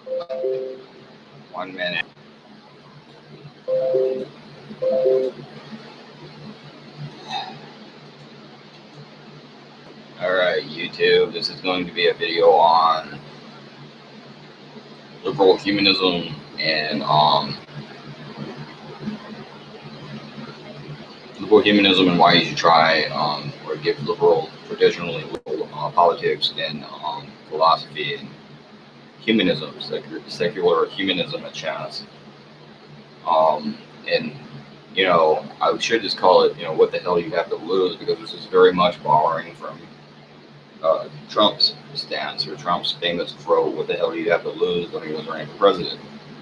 1 minute. Alright, YouTube, this is going to be a video on liberal humanism and why you should try or give traditionally liberal politics and philosophy and humanism, secular humanism a chance. And I should just call it, what the hell you have to lose, because this is very much borrowing from Trump's stance, or Trump's famous quote, "What the hell do you have to lose?" when he was running for president.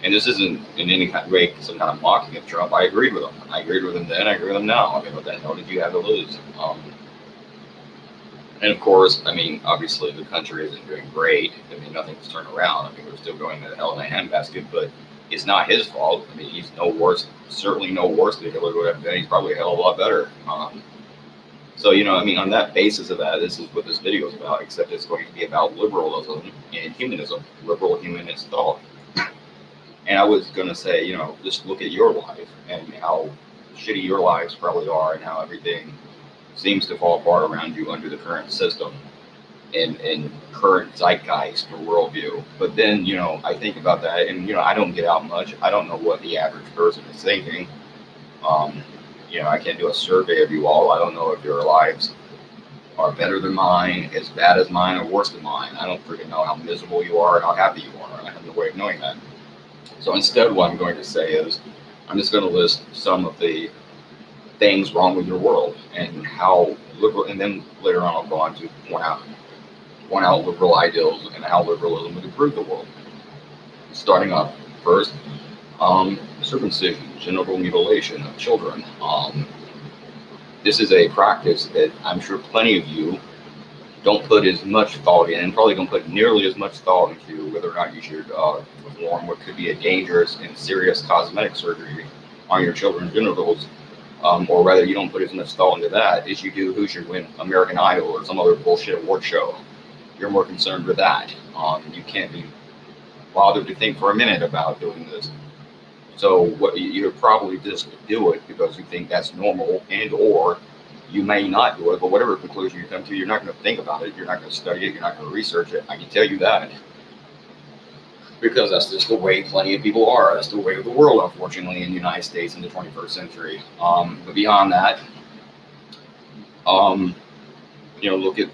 And this isn't in any kind of way some kind of mocking of Trump. I agreed with him. I agreed with him then. I agree with him now. I mean, what the hell did you have to lose? And of course, I mean, obviously the country isn't doing great. I mean, nothing's turned around. I mean, we're still going to hell in a handbasket, but it's not his fault. I mean, he's no worse, certainly no worse than Hitler would have been. He's probably a hell of a lot better. So, I mean, on that basis of that, this is what this video is about, except it's going to be about liberalism and humanism, liberal humanist thought. And I was going to say, just look at your life and how shitty your lives probably are, and how everything seems to fall apart around you under the current system and current zeitgeist or worldview. But then, I think about that, and, I don't get out much. I don't know what the average person is thinking. I can't do a survey of you all. I don't know if your lives are better than mine, as bad as mine, or worse than mine. I don't freaking know how miserable you are and how happy you are. I have no way of knowing that. So instead, what I'm going to say is, I'm just going to list some of the things wrong with your world and how liberal, and then later on I'll go on to point out liberal ideals and how liberalism would improve the world. Starting off first, circumcision, genital mutilation of children. This is a practice that I'm sure plenty of you don't put as much thought in, and probably don't put nearly as much thought into whether or not you should perform what could be a dangerous and serious cosmetic surgery on your children's genitals, or rather you don't put as much thought into that as you do who should win American Idol or some other bullshit award show. You're more concerned with that. You can't be bothered to think for a minute about doing this. So what you probably just do it because you think that's normal, and or you may not do it, but whatever conclusion you come to, you're not going to think about it, you're not going to study it, you're not going to research it. I can tell you that. Because that's just the way plenty of people are. That's the way of the world, unfortunately, in the United States in the 21st century. But beyond that, look at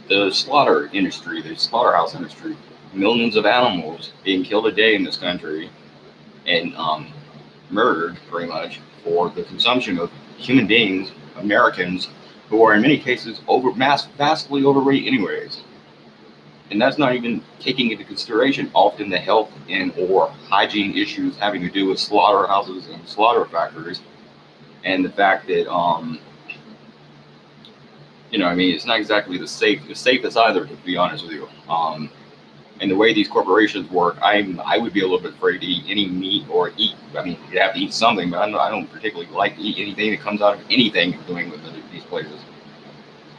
the slaughter industry, the slaughterhouse industry. Millions of animals being killed a day in this country, and murdered, pretty much, for the consumption of human beings, Americans, who are in many cases vastly overweight anyways. And that's not even taking into consideration often the health and or hygiene issues having to do with slaughterhouses and slaughter factories, and the fact that it's not exactly the safest either, to be honest with you. And the way these corporations work, I would be a little bit afraid to eat any meat or eat. I mean, you have to eat something, but I don't particularly like to eat anything that comes out of anything you're doing with these places.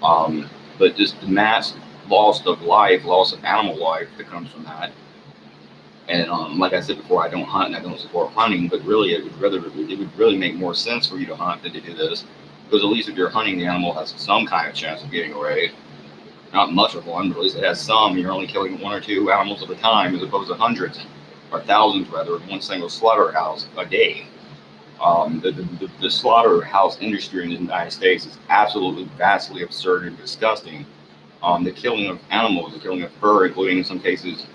But just the mass loss of life, loss of animal life that comes from that. And like I said before, I don't hunt and I don't support hunting, but really it would really make more sense for you to hunt than to do this, because at least if you're hunting, the animal has some kind of chance of getting away. Not much of one, but at least it has some. You're only killing one or two animals at a time, as opposed to hundreds, or thousands rather, in one single slaughterhouse a day. The slaughterhouse industry in the United States is absolutely vastly absurd and disgusting. The killing of animals, the killing of fur, including in some cases,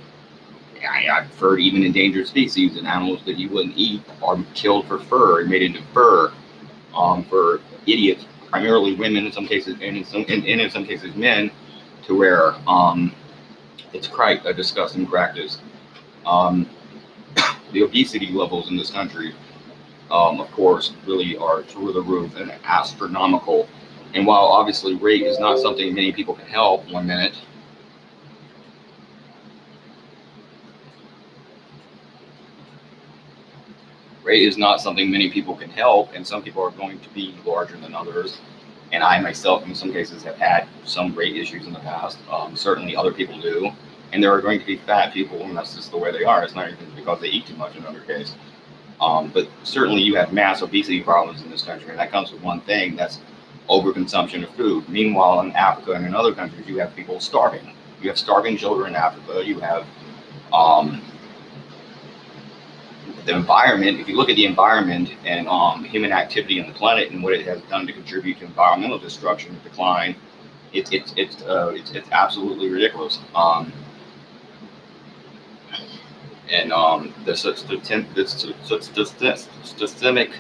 I've heard even endangered species and animals that you wouldn't eat are killed for fur and made into fur for idiots, primarily women in some cases, and in some cases men, to wear. It's quite a disgusting practice. The obesity levels in this country, of course, really are through the roof and astronomical. And while obviously rape is not something many people can help, 1 minute. Rape is not something many people can help, and some people are going to be larger than others. And I myself, in some cases, have had some rape issues in the past. Certainly other people do. And there are going to be fat people, and that's just the way they are. It's not even because they eat too much in other case. But certainly you have mass obesity problems in this country, and that comes with one thing, that's overconsumption of food. Meanwhile, in Africa and in other countries, you have people starving. You have starving children in Africa. You have um, the environment. If you look at the environment and human activity on the planet and what it has done to contribute to environmental destruction and decline, it's absolutely ridiculous. The systemic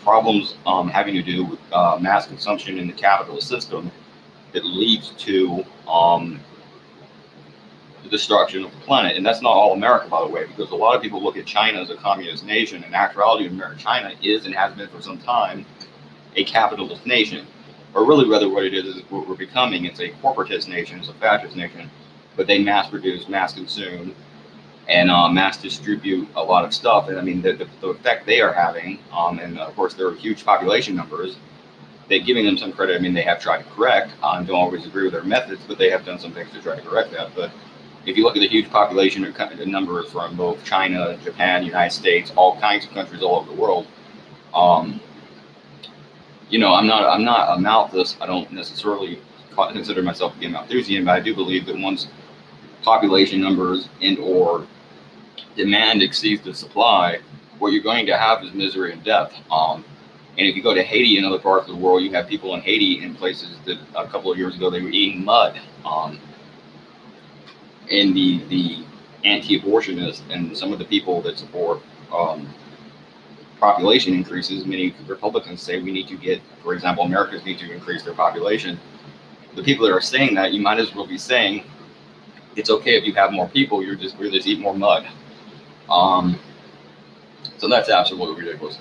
problems having to do with mass consumption in the capitalist system that leads to the destruction of the planet. And that's not all America, by the way, because a lot of people look at China as a communist nation. In actuality, China is and has been for some time a capitalist nation. Or really, rather, what it is what we're becoming. It's a corporatist nation, it's a fascist nation, but they mass produce, mass consume, and mass distribute a lot of stuff. And I mean, the effect they are having, and of course, there are huge population numbers, they're giving them some credit. I mean, they have tried to correct. I don't always agree with their methods, but they have done some things to try to correct that. But if you look at the huge population numbers from both China, Japan, United States, all kinds of countries all over the world, I'm not a Malthus. I don't necessarily consider myself to be a Malthusian, but I do believe that once population numbers and or demand exceeds the supply, what you're going to have is misery and death. And if you go to Haiti and other parts of the world, you have people in Haiti in places that a couple of years ago they were eating mud. And the anti-abortionists and some of the people that support population increases, many Republicans say we need to get, for example, Americans need to increase their population. The people that are saying that, you might as well be saying it's okay if you have more people, you're just eat more mud. So that's absolutely ridiculous.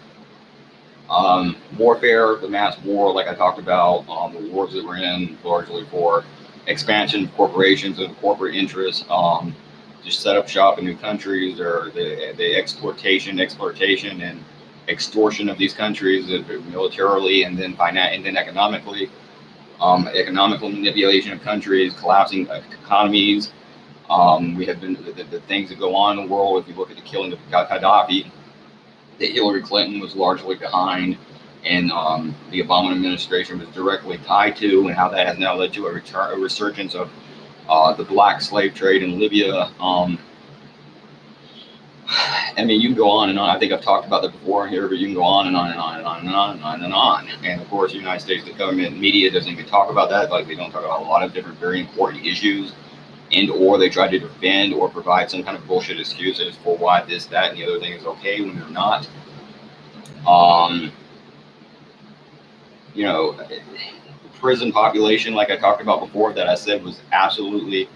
Warfare, the mass war, like I talked about, the wars that we're in, largely for expansion of corporations and corporate interests, just set up shop in new countries, or the exploitation, and extortion of these countries, militarily and then economically, economical manipulation of countries, collapsing economies. We have been the things that go on in the world. If you look at the killing of Gaddafi, that Hillary Clinton was largely behind, and the Obama administration was directly tied to, and how that has now led to a resurgence of the black slave trade in Libya. I mean, you can go on and on. I think I've talked about that before here, but you can go on and on and on and on and on and on and on. And of course, the United States, the government media doesn't even talk about that. Like, they don't talk about a lot of different very important issues, and or they try to defend or provide some kind of bullshit excuses for why this, that, and the other thing is okay when they're not. Prison population, like I talked about before, that I said was absolutely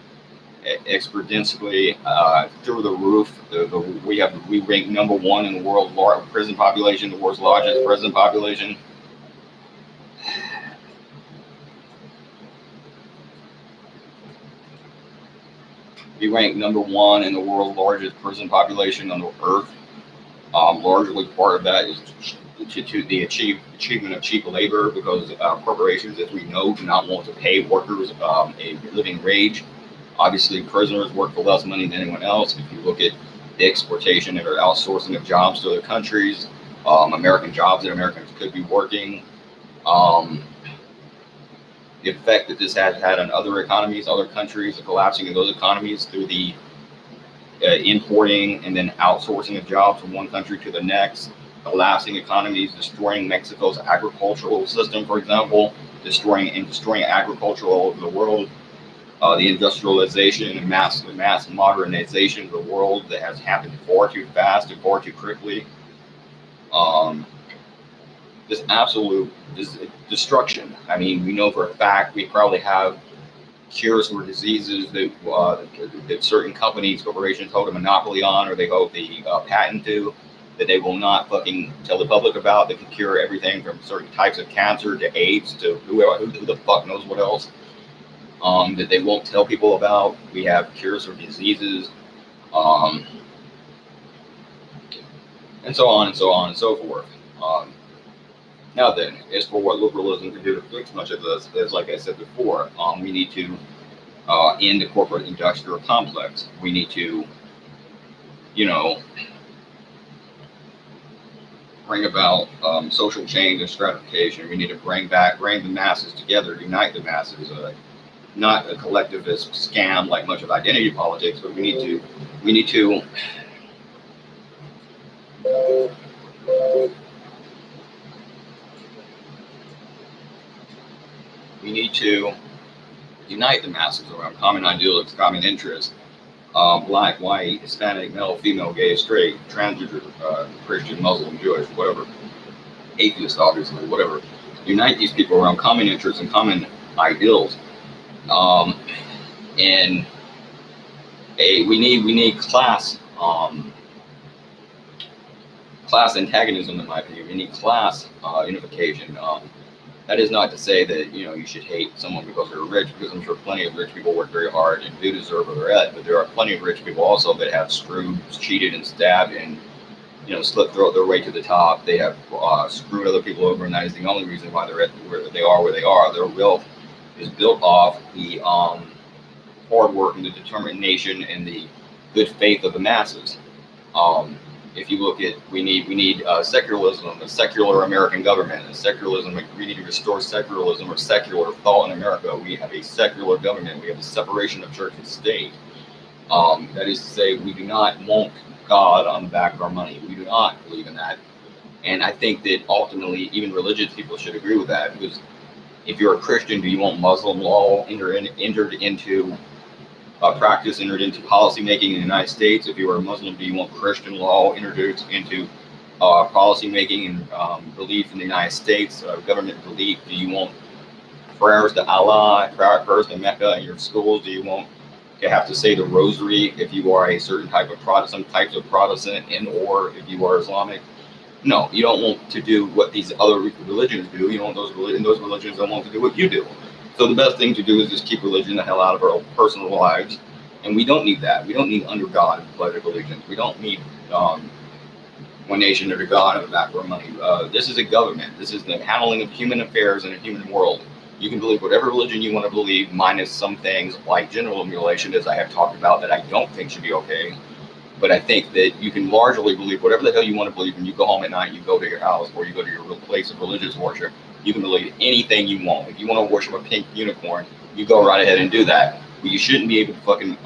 exponentially through the roof. We rank number one in the world's prison population, the world's largest prison population. We rank number one in the world's largest prison population on the earth. Largely part of that is to the achievement of cheap labor, because corporations, as we know, do not want to pay workers a living wage. Obviously, prisoners work for less money than anyone else. If you look at the exportation or outsourcing of jobs to other countries, American jobs that Americans could be working, the effect that this has had on other economies, other countries, the collapsing of those economies through the importing and then outsourcing of jobs from one country to the next, collapsing economies, destroying Mexico's agricultural system, for example, destroying agriculture all over the world. The industrialization and mass modernization of the world that has happened far too fast and far too quickly. This absolute destruction. I mean, we know for a fact we probably have cures for diseases that certain companies, corporations hold a monopoly on, or they hold the patent to, that they will not fucking tell the public about, that can cure everything from certain types of cancer to AIDS to who the fuck knows what else. That they won't tell people about. We have cures for diseases, and so on and so on and so forth. Now then, as for what liberalism can do to fix much of this, as like I said before, we need to in the corporate industrial complex. We need to, you know, bring about social change and stratification. We need to bring the masses together, unite the masses. Not a collectivist scam like much of identity politics, but we need to we need to unite the masses around common ideals, common interests. Black, white, Hispanic, male, female, gay, straight, transgender, Christian, Muslim, Jewish, whatever, atheist, obviously, whatever. Unite these people around common interests and common ideals. And we need class antagonism, in my opinion. We need class unification. That is not to say that you should hate someone because they're rich, because I'm sure plenty of rich people work very hard and do deserve where they're at. But there are plenty of rich people also that have screwed, cheated, and stabbed, and slipped their way to the top. They have screwed other people over, and that is the only reason why they're at where they are. Their wealth is built off the hard work and the determination and the good faith of the masses. If you look at, we need secularism, a secular American government, we need to restore secularism or secular thought in America. We have a secular government. We have a separation of church and state. That is to say, we do not want God on the back of our money. We do not believe in that. And I think that ultimately, even religious people should agree with that, because if you're a Christian, do you want Muslim law entered into practice, entered into policy making in the United States? If you are a Muslim, do you want Christian law introduced into policy making and belief in the United States, government belief? Do you want prayers to Allah, prayers to Mecca in your schools? Do you want to have to say the rosary if you are a certain type of Protestant, types of Protestant, or if you are Islamic? No, you don't want to do what these other religions do. You don't want those religions don't want to do what you do. So the best thing to do is just keep religion the hell out of our personal lives. And we don't need that. We don't need under God and pledge of allegiance. We don't need one nation under God and the back of our money. This is a government. This is the handling of human affairs in a human world. You can believe whatever religion you want to believe, minus some things like genital mutilation, as I have talked about, that I don't think should be okay. But I think that you can largely believe whatever the hell you want to believe. When you go home at night, you go to your house, or you go to your place of religious worship, you can believe anything you want. If you want to worship a pink unicorn, you go right ahead and do that. But you shouldn't be able to fucking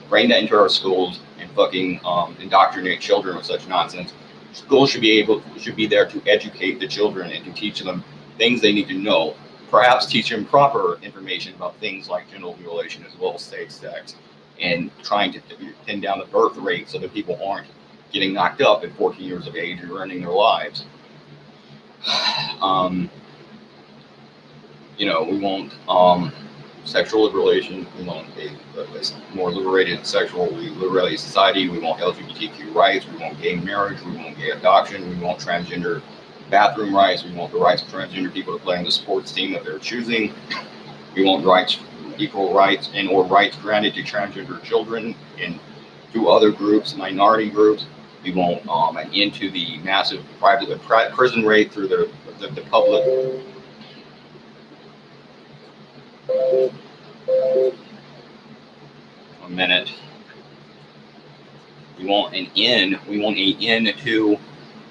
bring that into our schools and fucking indoctrinate children with such nonsense. Schools should be there to educate the children and to teach them things they need to know. Perhaps teach them proper information about things like genital mutilation as well as sex, and trying to pin down the birth rate so that people aren't getting knocked up at 14 years of age and ruining their lives. We want sexual liberation. We want a more liberated liberated society. We want LGBTQ rights. We want gay marriage. We want gay adoption. We want transgender bathroom rights. We want the rights of transgender people to play on the sports team that they're choosing. We want equal rights or rights granted to transgender children and to other groups, minority groups. We want an end to the massive private prison rate through the public. A minute. We want an end. We want an end to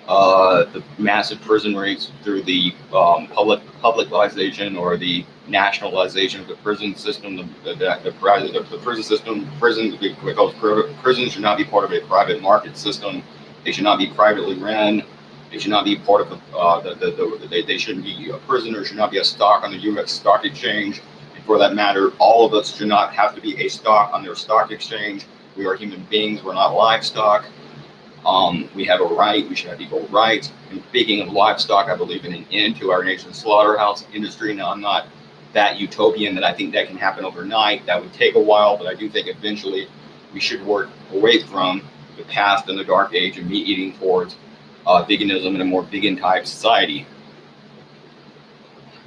the massive prison rates through the publicization or the nationalization of the prison system. The prison system, because prisons should not be part of a private market system. They should not be privately ran. They should not be part of they shouldn't be a prisoner. Should not be a stock on the U.S. stock exchange. And for that matter, all of us should not have to be a stock on their stock exchange. We are human beings. We're not livestock. We have a right. We should have equal rights. And speaking of livestock, I believe in an end to our nation's slaughterhouse industry. Now, I'm not that utopian that I think that can happen overnight. That would take a while, but I do think eventually we should work away from the past and the dark age and meat eating towards veganism and a more vegan type society.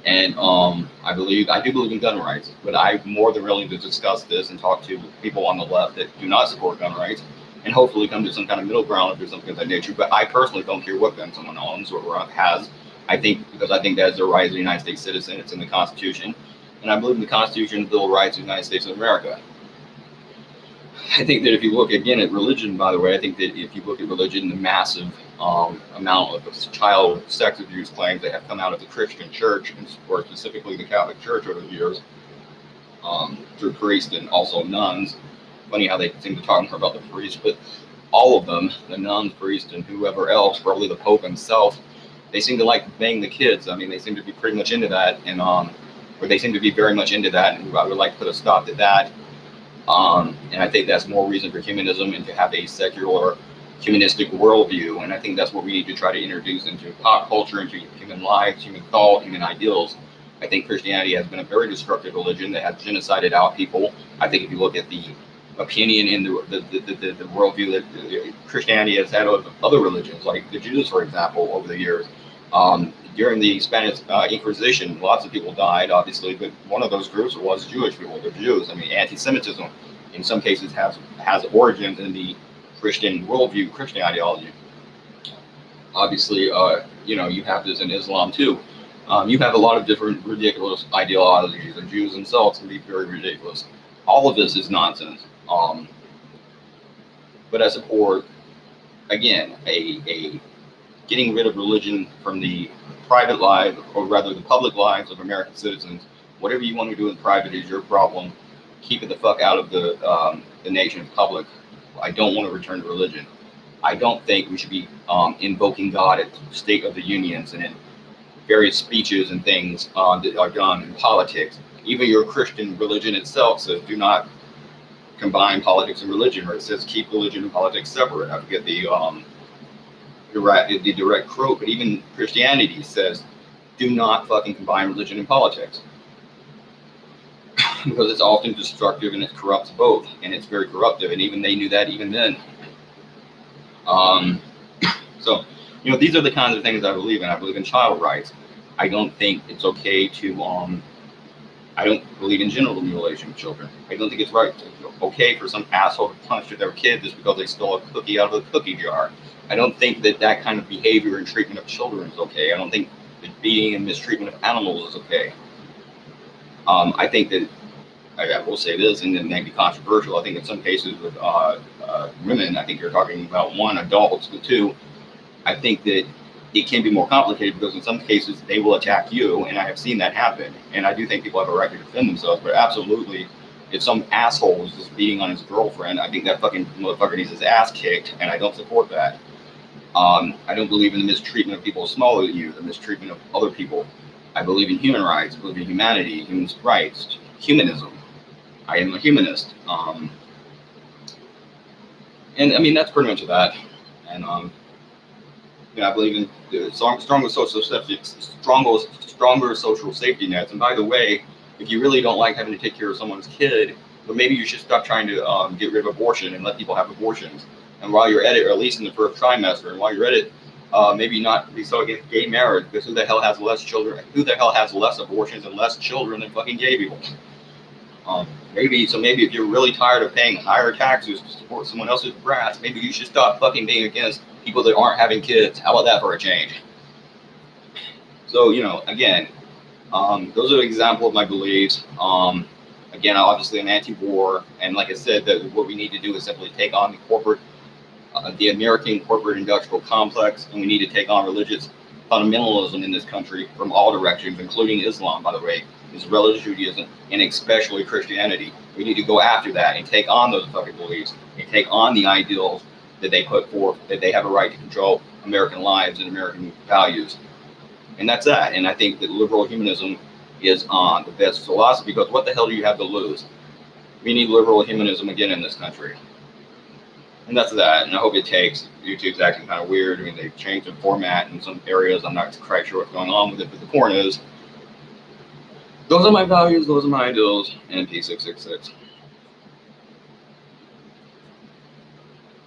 And I do believe in gun rights, but I'm more than willing to discuss this and talk to people on the left that do not support gun rights, and hopefully come to some kind of middle ground or something of that nature. But I personally don't care what gun someone owns or has. I think that is their right as a United States citizen. It's in the Constitution. and I believe in the Constitution and Bill of Rights of the United States of America. I think that if you look again at religion, by the way, I think that if you look at religion, the massive amount of child sex abuse claims that have come out of the Christian church, and or specifically the Catholic Church over the years, through priests and also nuns. Funny how they seem to talk more about the priests, but all of them, the nuns, priests, and whoever else, probably the Pope himself, they seem to like to bang the kids. I mean, they seem to be pretty much into that, and or they seem to be very much into that, and I would like to put a stop to that. And I think that's more reason for humanism and to have a secular, humanistic worldview. And I think that's what we need to try to introduce into pop culture, into human lives, human thought, human ideals. I think Christianity has been a very destructive religion that has genocided out people. I think if you look at the opinion in the worldview that Christianity has had of other religions, like the Jews, for example, over the years. During the Spanish Inquisition, lots of people died, obviously, but one of those groups was Jewish people, the Jews. I mean, anti-Semitism in some cases has origins in the Christian worldview, Christian ideology. Obviously, you have this in Islam too. You have a lot of different ridiculous ideologies. The Jews themselves can be very ridiculous. All of this is nonsense. But I support, again, a getting rid of religion from the private life, or rather the public lives of American citizens. Whatever you want to do in private is your problem. Keep it the fuck out of the nation's public. I don't want to return to religion. I don't think we should be invoking God at State of the Unions and in various speeches and things that are done in politics. Even your Christian religion itself says do not combine politics and religion, or it says keep religion and politics separate. I forget the direct quote, but even Christianity says do not fucking combine religion and politics, because it's often destructive and it corrupts both, and it's very corruptive, and even they knew that even then. So these are the kinds of things I believe in. I believe in child rights. I don't think it's okay to I don't believe in genital mutilation of children. I don't think it's okay for some asshole to punch their kid just because they stole a cookie out of the cookie jar. I don't think that kind of behavior and treatment of children is okay. I don't think that beating and mistreatment of animals is okay. I think that, I will say this, and it may be controversial, I think in some cases with women, I think you're talking about one, adults, but two, I think that it can be more complicated because in some cases they will attack you, and I have seen that happen. And I do think people have a right to defend themselves, but absolutely, if some asshole is just beating on his girlfriend, I think that fucking motherfucker needs his ass kicked, and I don't support that. I don't believe in the mistreatment of people smaller than you, the mistreatment of other people. I believe in human rights, I believe in humanity, human rights, humanism. I am a humanist. And I mean, that's pretty much that. And I believe in the stronger social safety nets. And by the way, if you really don't like having to take care of someone's kid, but maybe you should stop trying to get rid of abortion and let people have abortions. And while you're at it, or at least in the first trimester, and while you're at it, maybe not be so against gay marriage, because who the hell has less children? Who the hell has less abortions and less children than fucking gay people? Maybe if you're really tired of paying higher taxes to support someone else's brats, maybe you should stop fucking being against people that aren't having kids. How about that for a change? So, again, those are an example of my beliefs. Again, obviously I'm anti-war, and like I said, that what we need to do is simply take on the American corporate industrial complex, and we need to take on religious fundamentalism in this country from all directions, including Islam, by the way, Israeli Judaism, and especially Christianity. We need to go after that and take on those fucking beliefs and take on the ideals that they put forth, that they have a right to control American lives and American values. And that's that. And I think that liberal humanism is the best philosophy, because what the hell do you have to lose? We need liberal humanism again in this country. And that's that. And I hope it takes. YouTube's acting kind of weird. I mean, they've changed the format in some areas. I'm not quite sure what's going on with it, but the point is, those are my values, those are my ideals, and P666.